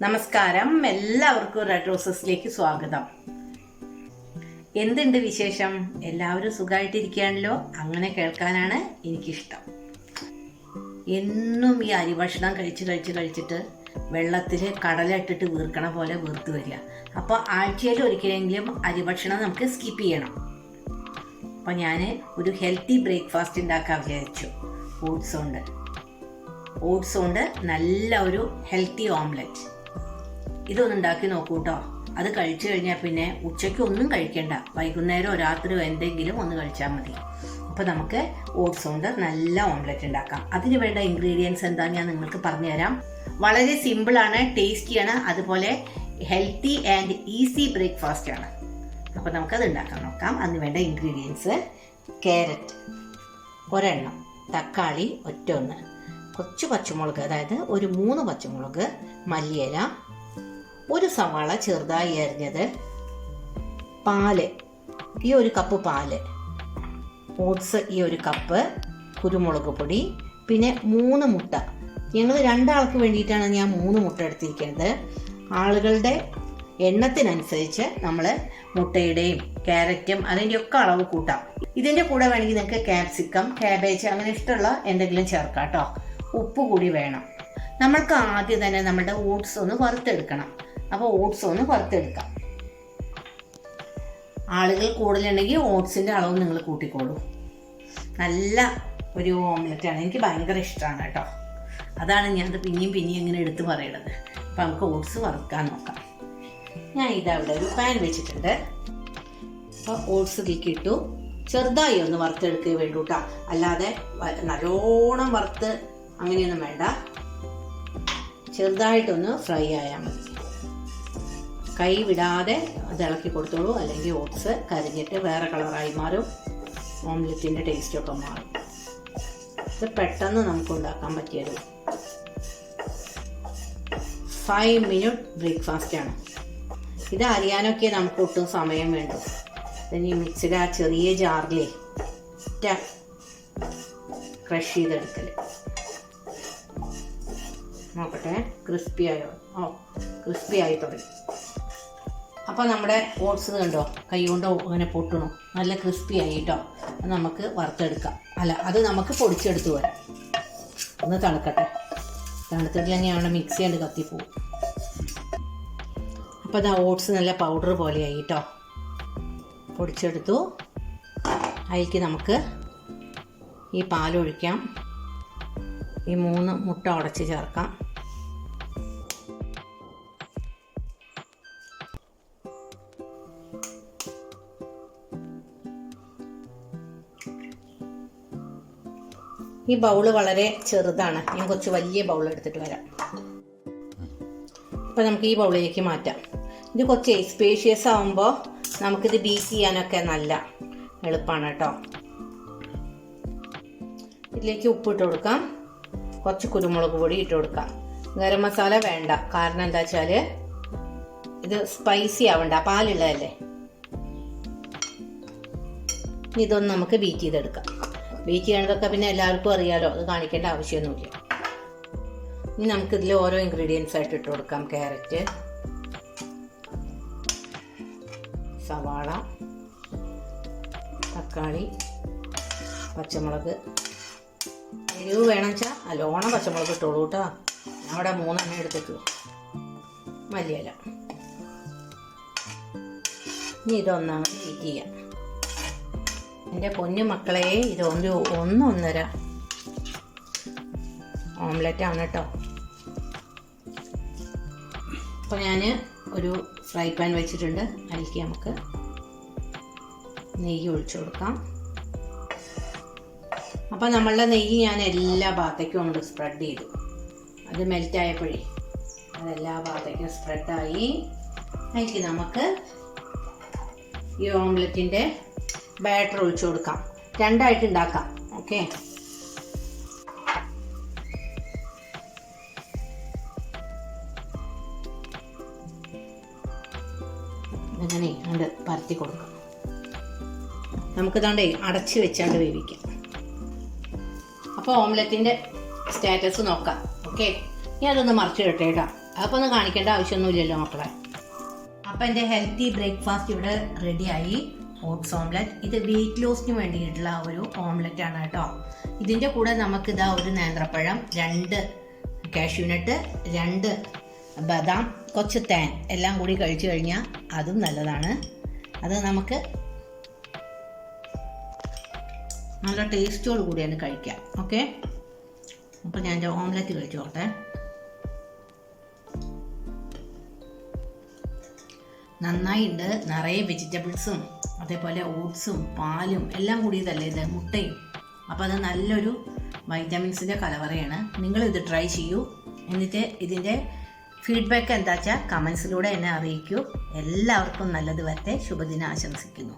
നമസ്കാരം, എല്ലാവർക്കും റെഡ് റോസസിലേക്ക് സ്വാഗതം. എന്തുണ്ട് വിശേഷം? എല്ലാവരും സുഖമായിട്ടിരിക്കുകയാണല്ലോ. അങ്ങനെ കേൾക്കാനാണ് എനിക്കിഷ്ടം. എന്നും ഈ അരിഭക്ഷണം കഴിച്ചിട്ട് വെള്ളത്തിൽ കടല ഇട്ടിട്ട് വീർക്കണ പോലെ വീർത്ത് വരിക. അപ്പോൾ ആഴ്ചയിൽ ഒരിക്കലെങ്കിലും അരിഭക്ഷണം നമുക്ക് സ്കിപ്പ് ചെയ്യണം. അപ്പോൾ ഞാൻ ഒരു ഹെൽത്തി ബ്രേക്ക്ഫാസ്റ്റ് ഉണ്ടാക്കാൻ വിചാരിച്ചു. ഓട്സ് കൊണ്ട് നല്ല ഒരു ഹെൽത്തി ഓംലെറ്റ്. ഇതൊന്ന് ഉണ്ടാക്കി നോക്കൂ കേട്ടോ. അത് കഴിച്ചു കഴിഞ്ഞാൽ പിന്നെ ഉച്ചയ്ക്ക് ഒന്നും കഴിക്കേണ്ട, വൈകുന്നേരമോ രാത്രിയോ എന്തെങ്കിലും ഒന്ന് കഴിച്ചാൽ മതി. അപ്പോൾ നമുക്ക് ഓട്സ് കൊണ്ട് നല്ല ഓംലെറ്റ് ഉണ്ടാക്കാം. അതിന് വേണ്ട ഇൻഗ്രീഡിയൻസ് എന്താണെന്ന് ഞാൻ നിങ്ങൾക്ക് പറഞ്ഞുതരാം. വളരെ സിമ്പിളാണ്, ടേസ്റ്റിയാണ്, അതുപോലെ ഹെൽത്തി ആൻഡ് ഈസി ബ്രേക്ക്ഫാസ്റ്റ് ആണ്. അപ്പോൾ നമുക്കത് ഉണ്ടാക്കാൻ നോക്കാം. അതിന് വേണ്ട ഇൻഗ്രീഡിയൻസ്: ക്യാരറ്റ് ഒരെണ്ണം, തക്കാളി ഒറ്റൊന്ന്, കുറച്ച് പച്ചമുളക്, അതായത് ഒരു 3 പച്ചമുളക്, മല്ലിയില, ഒരു സവാള ചെറുതായി അരിഞ്ഞത്, പാല് ഈ 1 കപ്പ് പാല്, ഓട്സ് ഈ 1 കപ്പ്, കുരുമുളക് പൊടി, പിന്നെ 3 മുട്ട. ഞങ്ങൾ 2 ആൾക്ക് വേണ്ടിയിട്ടാണ് ഞാൻ 3 മുട്ട എടുത്തിരിക്കുന്നത്. ആളുകളുടെ എണ്ണത്തിനനുസരിച്ച് നമ്മൾ മുട്ടയുടെയും ക്യാരറ്റും അതിൻ്റെയൊക്കെ അളവ് കൂട്ടാം. ഇതിൻ്റെ കൂടെ വേണമെങ്കിൽ നിങ്ങൾക്ക് ക്യാപ്സിക്കം, ക്യാബേജ് അങ്ങനെ ഇഷ്ടമുള്ള എന്തെങ്കിലും ചേർക്കാം കേട്ടോ. ഉപ്പ് കൂടി വേണം. നമ്മൾക്ക് ആദ്യം തന്നെ നമ്മുടെ ഓട്സ് ഒന്ന് വറുത്തെടുക്കണം. അപ്പോൾ ഓട്സ് ഒന്ന് വറുത്തെടുക്കാം. ആളുകൾ കൂടുതലുണ്ടെങ്കിൽ ഓട്സിൻ്റെ അളവ് നിങ്ങൾ കൂട്ടിക്കോളൂ. നല്ല ഒരു ഓംലെറ്റാണ്, എനിക്ക് ഭയങ്കര ഇഷ്ടമാണ് കേട്ടോ. അതാണ് ഞാനത് പിന്നെയും ഇങ്ങനെ എടുത്ത് പറയണത്. അപ്പോൾ നമുക്ക് ഓട്സ് വറുക്കാൻ നോക്കാം. ഞാൻ ഇതവിടെ ഒരു പാൻ വെച്ചിട്ടുണ്ട്. അപ്പോൾ ഓട്സ് ഇതിലേക്ക് ഇട്ടു. ചെറുതായി ഒന്ന് വറുത്തെടുക്കുക വേണ്ടൂ കേട്ടോ, അല്ലാതെ നല്ലോണം വറുത്ത് അങ്ങനെയൊന്നും വേണ്ട. ചെറുതായിട്ടൊന്ന് ഫ്രൈ ആയാൽ മതി. കൈ വിടാതെ അത് ഇളക്കി കൊടുത്തോളൂ, അല്ലെങ്കിൽ ഓട്സ് കരിഞ്ഞിട്ട് വേറെ കളറായി മാറും, ഓംലെറ്റിൻ്റെ ടേസ്റ്റൊക്കെ മാറും. ഇത് പെട്ടെന്ന് നമുക്ക് ഉണ്ടാക്കാൻ പറ്റിയൊരു 5 മിനിറ്റ് ബ്രേക്ക്ഫാസ്റ്റാണ്. ഇത് അറിയാനൊക്കെ നമുക്ക് ഒട്ടും സമയം വേണ്ടു. പിന്നെ ഈ മിക്സിയുടെ ആ ചെറിയ ജാറിലേ ക്രഷ് ചെയ്തെടുക്കൽ. നോക്കട്ടെ, ക്രിസ്പി ആയി തുടങ്ങി. അപ്പോൾ നമ്മുടെ ഓട്സ് കണ്ടോ, കൈ കൊണ്ട് അങ്ങനെ പൊട്ടണു, നല്ല ക്രിസ്പി ആയി കേട്ടോ. അത് നമുക്ക് വറുത്തെടുക്കാം. അത് നമുക്ക് പൊടിച്ചെടുത്ത് വരാം. ഒന്ന് തണുക്കട്ടെ. തണുത്തിട്ടില്ലെങ്കിൽ അവിടെ മിക്സി കൊണ്ട് കത്തിപ്പോവും. അപ്പോൾ അത് ഓട്സ് നല്ല പൗഡർ പോലെയായി കേട്ടോ. പൊടിച്ചെടുത്തു. അതിലേക്ക് നമുക്ക് ഈ പാലൊഴിക്കാം. ഈ 3 മുട്ട ഉടച്ച് ചേർക്കാം. ഈ ബൗള് വളരെ ചെറുതാണ്, ഞാൻ കുറച്ച് വലിയ ബൗൾ എടുത്തിട്ട് വരാം. അപ്പോൾ നമുക്ക് ഈ ബൗളിലേക്ക് മാറ്റാം. ഇത് കുറച്ച് സ്പേഷ്യസ് ആകുമ്പോൾ നമുക്കിത് ബീറ്റ് ചെയ്യാനൊക്കെ നല്ല എളുപ്പമാണ് കേട്ടോ. ഇതിലേക്ക് ഉപ്പിട്ട് കൊടുക്കാം, കുറച്ച് കുരുമുളക് പൊടി ഇട്ട് കൊടുക്കാം. ഗരം മസാല വേണ്ട, കാരണം എന്താ വെച്ചാൽ ഇത് സ്പൈസി ആവണ്ട, പാലുള്ളതല്ലേ. ഇതൊന്ന് നമുക്ക് ബീറ്റ് ചെയ്തെടുക്കാം. ബീറ്റ് ചെയ്യണതൊക്കെ പിന്നെ എല്ലാവർക്കും അറിയാലോ, അത് കാണിക്കേണ്ട ആവശ്യമൊന്നുമില്ല. ഇനി നമുക്കിതിൽ ഓരോ ഇൻഗ്രീഡിയൻസ് ആയിട്ട് ഇട്ട് കൊടുക്കാം. ക്യാരറ്റ്, സവാള, തക്കാളി, പച്ചമുളക്. എരിവ് വേണം വെച്ചാൽ നല്ലോണം പച്ചമുളക് ഇട്ടോളൂ കേട്ടോ. ഞാൻ അവിടെ 3 എണ്ണം എടുത്തിട്ടു. മല്ലിയില. ഇനി ഇതൊന്നാണ് ബീറ്റ് ചെയ്യാം. എൻ്റെ പൊന്നു മക്കളെ, ഇത് 1.5 ഓംലെറ്റാണ് കേട്ടോ. അപ്പോൾ ഞാൻ ഒരു ഫ്രൈ പാൻ വെച്ചിട്ടുണ്ട്. അതിലേക്ക് നമുക്ക് നെയ്യ് ഒഴിച്ചു കൊടുക്കാം. അപ്പോൾ നമ്മളുടെ നെയ്യ് ഞാൻ എല്ലാ ഭാഗത്തേക്കും കൊണ്ട് സ്പ്രെഡ് ചെയ്തു. അത് മെൽറ്റായപ്പോഴേ അതെല്ലാ ഭാഗത്തേക്കും സ്പ്രെഡായി. അതിലേക്ക് നമുക്ക് ഈ ഓംലെറ്റിൻ്റെ ബാറ്റർ ഒഴിച്ചു കൊടുക്കാം. 2 ആയിട്ട് ഉണ്ടാക്കാം. ഓക്കെ, ഇങ്ങനെ അത് പരത്തി കൊടുക്കാം. നമുക്കിതാണ്ടേ അടച്ച് വെച്ചാണ്ട് വേവിക്കാം. അപ്പോൾ ഓംലെറ്റിൻ്റെ സ്റ്റാറ്റസ് നോക്കാം. ഓക്കെ, ഇനി അതൊന്ന് മറിച്ചിടട്ടെ കേട്ടോ. അതൊക്കെ ഒന്നും കാണിക്കേണ്ട ആവശ്യമൊന്നുമില്ലല്ലോ മക്കളെ. അപ്പം എൻ്റെ ഹെൽത്തി ബ്രേക്ക്ഫാസ്റ്റ് ഇവിടെ റെഡിയായി. Oats omelette. ഇത് വെയിറ്റ് ലോസിന് വേണ്ടിയിട്ടുള്ള ഒരു ഓംലെറ്റ് ആണ് കേട്ടോ. ഇതിൻ്റെ കൂടെ നമുക്കിതാ ഒരു നേന്ത്രപ്പഴം, 2 കാഷ്യൂനട്ട്, 2 ബദാം, കുറച്ച് തേൻ എല്ലാം കൂടി കഴിച്ചു കഴിഞ്ഞാൽ അതും നല്ലതാണ്. അത് നമുക്ക് നല്ല ടേസ്റ്റോട് കൂടിയാണ് കഴിക്കാം. ഓക്കെ, അപ്പോൾ ഞാൻ എൻ്റെ ഓംലെറ്റ് കഴിച്ചു നോക്കട്ടെ. നന്നായിട്ടുണ്ട്. നിറയെ വെജിറ്റബിൾസും അതേപോലെ ഓട്സും പാലും എല്ലാം കൂടിയതല്ലേ ഇത്, മുട്ടയും. അപ്പോൾ അത് നല്ലൊരു വൈറ്റമിൻസിൻ്റെ കലവറയാണ്. നിങ്ങളിത് ട്രൈ ചെയ്യൂ. എന്നിട്ട് ഇതിൻ്റെ ഫീഡ്ബാക്ക് എന്താ വെച്ചാൽ കമൻസിലൂടെ എന്നെ അറിയിക്കൂ. എല്ലാവർക്കും നല്ലത് വരട്ടെ. ശുഭദിനം ആശംസിക്കുന്നു.